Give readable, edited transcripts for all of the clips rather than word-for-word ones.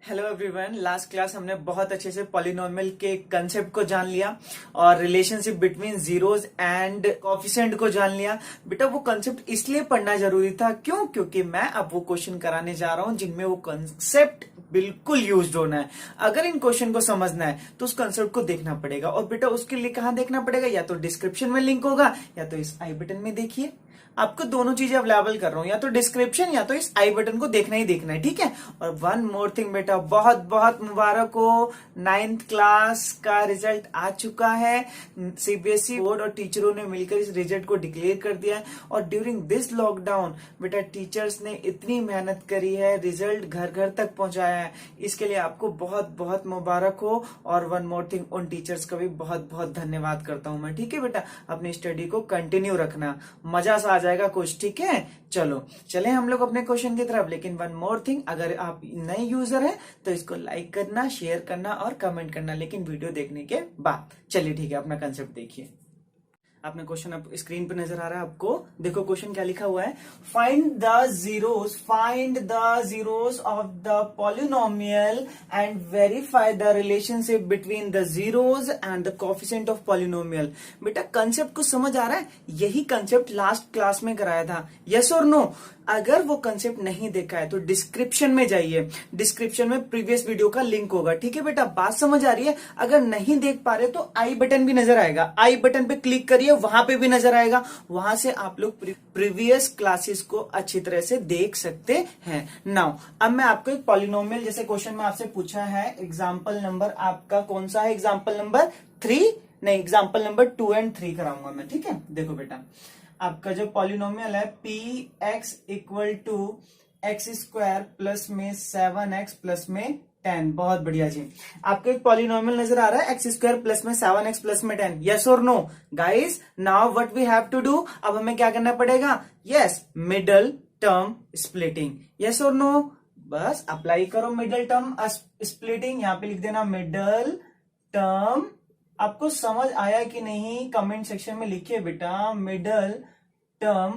Hello everyone. Last class हमने बहुत अच्छे से पॉलिनोमियल के कंसेप्ट को जान लिया और relationship between zeros and coefficient को जान लिया। बेटा वो कंसेप्ट इसलिए पढ़ना जरूरी था क्योंकि मैं अब वो क्वेश्चन कराने जा रहा हूं जिनमें वो कंसेप्ट बिल्कुल यूज्ड होना है। अगर इन क्वेश्चन को समझना है तो उस कंसेप्ट को देखना पड़ेगा और बेटा उसके लिए कहां देखना पड़ेगा, या तो डिस्क्रिप्शन में लिंक होगा या तो इस आई बटन में देखिए। आपको दोनों चीजें अवेलेबल कर रहा हूं, या तो डिस्क्रिप्शन या तो इस आई बटन को देखना ही देखना है, ठीक है। और वन मोर थिंग बेटा, बहुत बहुत मुबारक हो, 9th क्लास का रिजल्ट आ चुका है। सीबीएसई बोर्ड और टीचरों ने मिलकर इस रिजल्ट को डिक्लेयर कर दिया है और ड्यूरिंग दिस लॉकडाउन बेटा टीचर्स ने इतनी मेहनत करी है, रिजल्ट घर घर तक पहुंचाया है। इसके लिए आपको बहुत बहुत मुबारक हो और वन मोर थिंग उन टीचर्स का भी बहुत बहुत धन्यवाद करता हूं मैं, ठीक है बेटा। अपनी स्टडी को कंटिन्यू रखना, मजा सा जाएगा कुछ, ठीक है। चलो चले हम लोग अपने क्वेश्चन की तरफ। लेकिन वन मोर थिंग, अगर आप नए यूजर हैं तो इसको लाइक करना, शेयर करना और कमेंट करना, लेकिन वीडियो देखने के बाद। चलिए ठीक है, अपना कंसेप्ट देखिए। आपने क्वेश्चन अब स्क्रीन पे नजर आ रहा है आपको, देखो क्वेश्चन क्या लिखा हुआ है। Find the zeros of the polynomial and verify the relationship between the zeros and the coefficient of polynomial. बेटा कंसेप्ट को समझ आ रहा है? यही कंसेप्ट लास्ट क्लास में कराया था, यस और नो। अगर वो कंसेप्ट नहीं देखा है तो डिस्क्रिप्शन में जाइए, डिस्क्रिप्शन में प्रीवियस वीडियो का लिंक होगा, ठीक है बेटा। बात समझ आ रही है? अगर नहीं देख पा रहे तो आई बटन भी नजर आएगा, आई बटन पे क्लिक करिए, वहां पे भी नजर आएगा। वहां से आप लोग प्रीवियस क्लासेस को अच्छी तरह से देख सकते हैं। नाउ अब मैं आपको एक पॉलिनोमियल, जैसे क्वेश्चन में आपसे पूछा है, एग्जाम्पल नंबर आपका कौन सा है? एग्जाम्पल नंबर 3 नहीं, एग्जाम्पल नंबर 2 और 3 कराऊंगा मैं, ठीक है। देखो बेटा, आपका जो पॉलिनोमियल है P X equal to X square plus में 7x प्लस में 10, बहुत बढ़िया जी। आपको एक पॉलिनोमियल नजर आ रहा है एक्स स्क्वायर प्लस में 7x प्लस में 10, यस और no guys. Now what we have to do, अब हमें क्या करना पड़ेगा? Yes, middle term splitting, yes और नो। बस अप्लाई करो मिडल टर्म स्प्लिटिंग, यहां पे लिख देना मिडल टर्म। आपको समझ आया कि नहीं? कमेंट सेक्शन में लिखिए बेटा। मिडल टर्म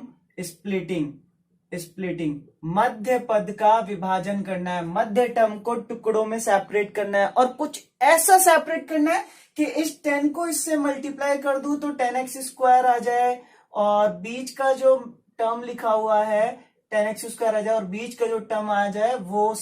स्प्लिटिंग मध्य पद का विभाजन करना है, मध्य टर्म को टुकड़ों में सेपरेट करना है और कुछ ऐसा सेपरेट करना है कि इस 10 को इससे मल्टीप्लाई कर दूं तो 10x स्क्वायर आ जाए और बीच का जो टर्म लिखा हुआ है 10x स्क्वायर आ जाए और बीच का जो टर्म आ जाए वो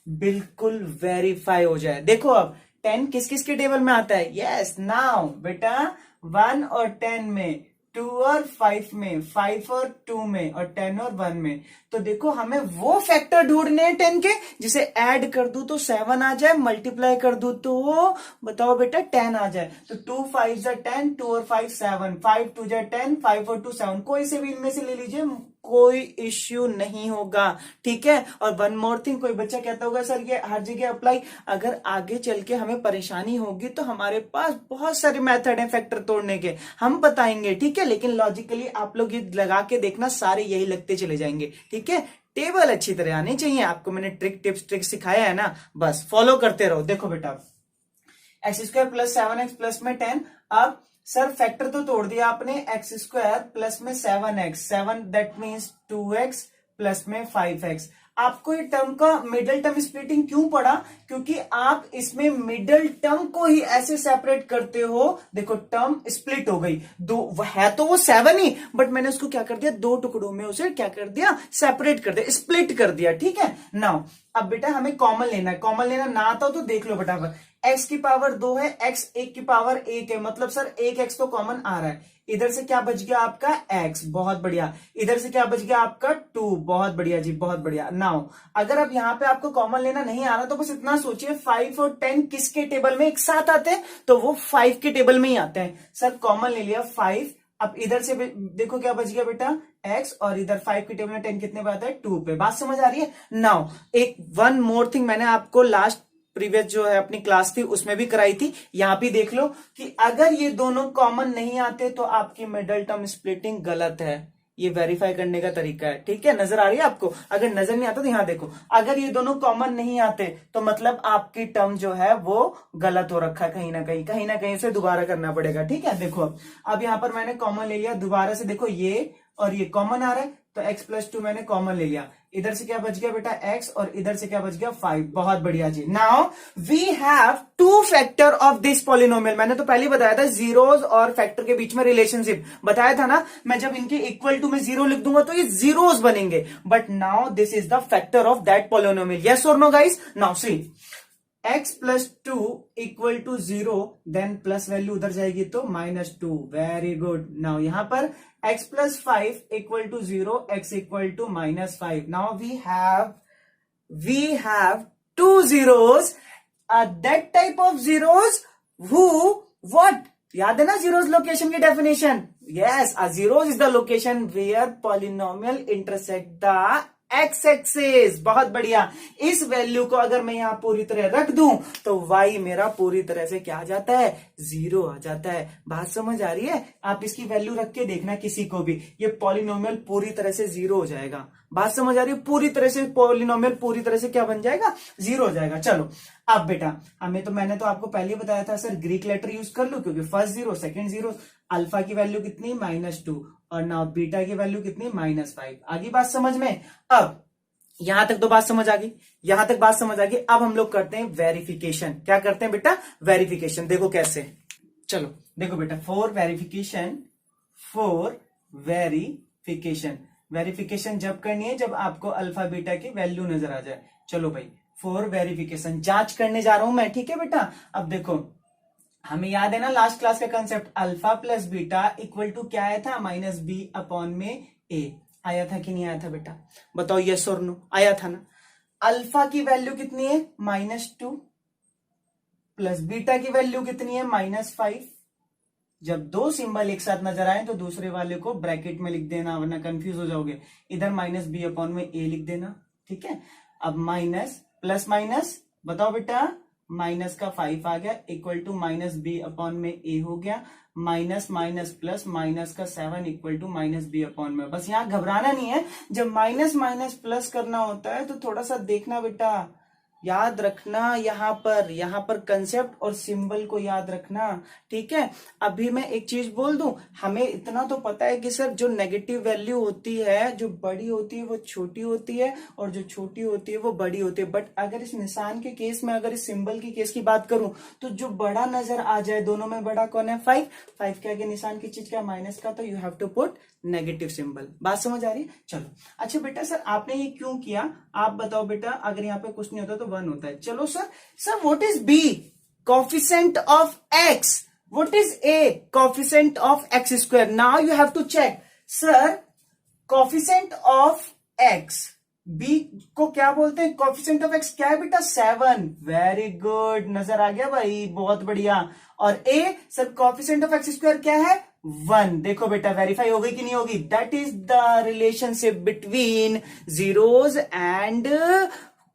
बिल्कुल वेरीफाई हो जाए। देखो अब 10 किस किस के टेबल में आता है? यस नाउ बेटा 1 और 10 में, 2 और 5 में, 5 और 2 में और 10 और 1 में। तो देखो हमें वो फैक्टर ढूंढने हैं 10 के जिसे ऐड कर दूं तो 7 आ जाए, मल्टीप्लाई कर दूं तो बताओ बेटा 10 आ जाए। तो 2 5 जा 10, 2 और 5 7, 5 2 जा 10, 5 और 2 7, कोई से भी इनमें से ले लीजिए, कोई इश्यू नहीं होगा, ठीक है। और वन मोर थिंग, कोई बच्चा कहता होगा सर ये हर जगह अप्लाई, अगर आगे चल के हमें परेशानी होगी तो हमारे पास बहुत सारे मेथड हैं फैक्टर तोड़ने के, हम बताएंगे, ठीक है। लेकिन लॉजिकली आप लोग ये लगा के देखना, सारे यही लगते चले जाएंगे, ठीक है। टेबल अच्छी तरह आनी चाहिए आपको, मैंने टिप्स ट्रिक्स सिखाया है ना, बस फॉलो करते रहो। देखो बेटा x square plus 7x plus में 10, अब सर फैक्टर तो तोड़ दिया आपने, एक्स स्क्वायर प्लस में 7x, 7 that means 2x plus में 5x। आपको ये टर्म का मिडल टर्म स्प्लिटिंग क्यों पड़ा? क्योंकि आप इसमें मिडल टर्म को ही ऐसे सेपरेट करते हो। देखो टर्म स्प्लिट हो गई, दो है तो वो 7 ही, बट मैंने उसको क्या कर दिया, दो टुकड़ों में उसे क्या कर दिया, सेपरेट कर दिया, स्प्लिट कर दिया, ठीक है। नाउ अब बेटा हमें कॉमन लेना है, कॉमन लेना ना आता हो तो देख लो बेटा, x की पावर 2 है, x 1 की पावर 1 है, मतलब सर 1x तो कॉमन आ रहा है। इधर से क्या बच गया आपका x, बहुत बढ़िया। इधर से क्या बच गया आपका 2, बहुत बढ़िया जी, बहुत बढ़िया। नाउ अगर अब यहाँ पे आपको कॉमन लेना नहीं आ रहा तो बस इतना सोचिए 5 और 10 किसके टेबल में एक साथ आते हैं? तो वो 5 के टेबल में ही आते हैं। सर कॉमन ले लिया 5, अब इधर से देखो क्या बच गया बेटा x, और इधर 5 के टेबल में 10 कितने पे आता है? 2 पे। बात समझ आ रही है? नाउ एक वन मोर थिंग मैंने आपको लास्ट प्रीवियस जो है अपनी क्लास थी उसमें भी कराई थी, यहां भी देख लो कि अगर ये दोनों कॉमन नहीं आते तो आपकी मिडल टर्म स्प्लिटिंग गलत है। ये वेरीफाई करने का तरीका है, ठीक है। नजर आ रही है आपको? अगर नजर नहीं आता तो यहां देखो, अगर ये दोनों कॉमन नहीं आते तो मतलब आपकी टर्म जो है वो गलत हो रखा है, कहीं ना कहीं से दोबारा करना पड़ेगा, ठीक है। देखो अब यहां पर मैंने कॉमन ले लिया, दोबारा से देखो ये और ये कॉमन आ रहा है तो x प्लस 2 मैंने कॉमन ले लिया। इधर से क्या बच गया बेटा x और इधर से क्या बच गया 5। बहुत बढ़िया जी। Now we have to factor of this polynomial. मैंने तो पहले ही बताया था जीरोस और फैक्टर के बीच में रिलेशनशिप बताया था ना। मैं जब इनके इक्वल टू में जीरो लिख दूंगा तो ये जीरोस बनेंगे, but now this is the factor of that polynomial. Yes और no guys? Now see x plus two equal to zero, then plus value उधर जाएगी तो -2। Very good. नाउ यहां पर x plus 5 equal to zero, x equal to -5। Now we have to zeros, that type of zeros who what? याद है ना zeros location की definition? yes, a zeros is the location where polynomial intersect the x axis. बहुत बढ़िया। इस value को अगर मैं यहां पूरी तरह रख दूं तो y मेरा पूरी तरह से क्या आ जाता है? 0 आ जाता है। बात समझ आ रही है? आप इसकी वैल्यू रख के देखना किसी को भी, ये पॉलिनोमियल पूरी तरह से 0 हो जाएगा। बात समझ आ रही है? पूरी तरह से पॉलिनोमियल पूरी तरह से क्या बन जाएगा? 0 हो जाएगा। चलो अब बेटा मैंने तो आपको पहले बताया था सर ग्रीक लेटर यूज कर लो, क्योंकि फर्स्ट 0 सेकंड 0, अल्फा की वैल्यू कितनी? -2 और नाउ बीटा की वैल्यू कितनी? -5। आगे बात समझ में? अब यहां तक तो बात समझ आ गई, यहां तक बात समझ आ गई। अब हम लोग करते हैं वेरिफिकेशन। क्या करते हैं बेटा? वेरिफिकेशन। देखो कैसे, चलो देखो बेटा, फॉर वेरिफिकेशन जब करनी है जब आपको अल्फा बीटा की वैल्यू नजर आ जाए। चलो भाई फॉर वेरिफिकेशन जांच करने जा रहा हूं मैं, ठीक है बेटा। अब देखो हमें याद है ना लास्ट क्लास का concept, alpha plus beta equal to क्या आया था? -b अपॉन में a। आया था कि नहीं आया था बेटा? बताओ यस और नो? आया था ना। अल्फा की वैल्यू कितनी है? -2 प्लस बीटा की वैल्यू कितनी है? -5। जब दो सिंबल एक साथ नजर आए तो दूसरे वाले को ब्रैकेट में लिख देना, वरना कंफ्यूज हो जाओगे। इधर -b अपॉन में a लिख देना, ठीक है। अब माइनस प्लस माइनस, बताओ बेटा, माइनस का 5 आ गया इक्वल टू -b अपॉन में a हो गया, माइनस माइनस प्लस माइनस का 7 इक्वल टू -b अपॉन में। बस यहाँ घबराना नहीं है, जब माइनस माइनस प्लस करना होता है तो थोड़ा सा देखना बेटा, याद रखना यहाँ पर कंसेप्ट और सिंबल को याद रखना, ठीक है। अभी मैं एक चीज बोल दूं, हमें इतना तो पता है कि सर जो नेगेटिव वैल्यू होती है, जो बड़ी होती है वो छोटी होती है और जो छोटी होती है वो बड़ी होती है। बट अगर इस निशान के केस में, अगर इस सिंबल की केस की बात करूं तो जो बड़ा नजर आ जाए, दोनों में बड़ा कौन है? 5 के आगे निशान की चीज क्या? माइनस का, तो you have to put negative symbol. बात समझ आ रही है? चलो अच्छा बेटा, सर आपने ये क्यों किया आप बताओ बेटा। अगर यहाँ पे कुछ नहीं होता तो 1 होता है। चलो sir what is b? Coefficient of x। What is a? Coefficient of x square. Now you have to check sir, coefficient of x, b को क्या बोलते हैं? कोफिशिएंट ऑफ x क्या है बेटा? 7। वेरी गुड, नजर आ गया भाई, बहुत बढ़िया। और a sir coefficient of x square क्या है? 1। देखो बेटा वेरीफाई हो गई कि नहीं होगी? That is the relationship between zeros and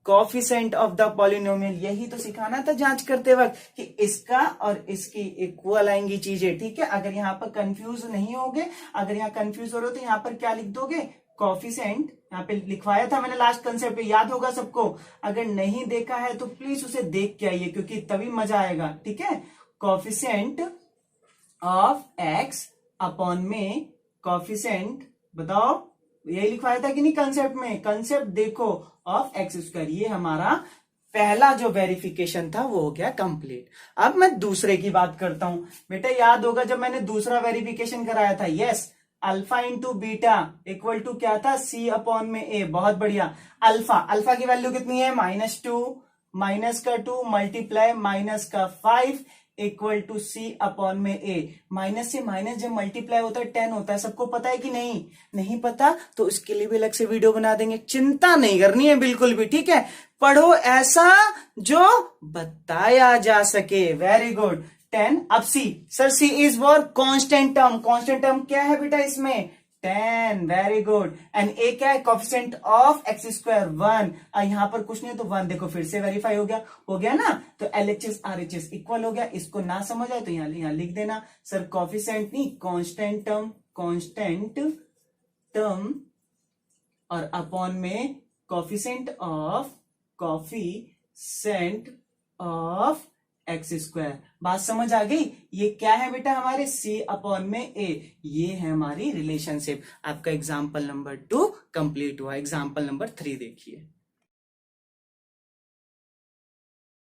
coefficient of the polynomial. यही तो सिखाना था जांच करते वक्त कि इसका और इसकी इक्वल आएंगी चीजें, ठीक है। अगर यहां पर कंफ्यूज नहीं होगे, अगर यहां कंफ्यूज हो रहे हो तो यहां पर क्या लिख दोगे? कोफिशिएंट। यहां पे लिखवाया था मैंने लास्ट कंसेप्ट पे, याद होगा सबको। अगर नहीं देखा है तो प्लीज उसे देख के आइए, क्योंकि तभी मजा आएगा, ठीक है। कोफिशिएंट ऑफ x अपॉन में कोफिशिएंट, बताओ यही लिखवाया था कि नहीं कंसेप्ट में? कंसेप्ट देखो, ऑफ x स्क्वायर। ये हमारा पहला जो वेरिफिकेशन था वो हो गया कंप्लीट। अब मैं दूसरे की बात करता हूं बेटा। याद होगा जब मैंने दूसरा वेरिफिकेशन कराया था, yes, alpha into beta equal to क्या था? c अपॉन में a। बहुत बढ़िया। अल्फा की वैल्यू कितनी है? -2, माइनस का 2 मल्टीप्लाई माइनस का 5 इक्वल टू c अपॉन में a। माइनस से माइनस जब मल्टीप्लाई होता है 10 होता है, सबको पता है कि नहीं? नहीं पता तो इसके लिए भी अलग से वीडियो बना देंगे, चिंता नहीं करनी है बिल्कुल भी, ठीक है। पढ़ो ऐसा जो बताया जा सके। Very good. 10। अब c, sir c is for constant term. Constant term क्या है बेटा इसमें? 10। Very good. एंड a क्या है? Coefficient of x square 1। यहां पर कुछ नहीं है तो 1। देखो फिर से वेरीफाई हो गया ना। तो LHS RHS इक्वल हो गया। इसको ना समझ आए तो यहां लिख देना सर, कोफिशिएंट नहीं, कांस्टेंट टर्म और अपॉन में कोफिशिएंट ऑफ एक्स स्क्वायर। बात समझ आ गई? ये क्या है बेटा हमारे c अपॉन में a, ये है हमारी रिलेशनशिप। आपका एग्जाम्पल नंबर 2 कंप्लीट हुआ। एग्जाम्पल नंबर 3 देखिए।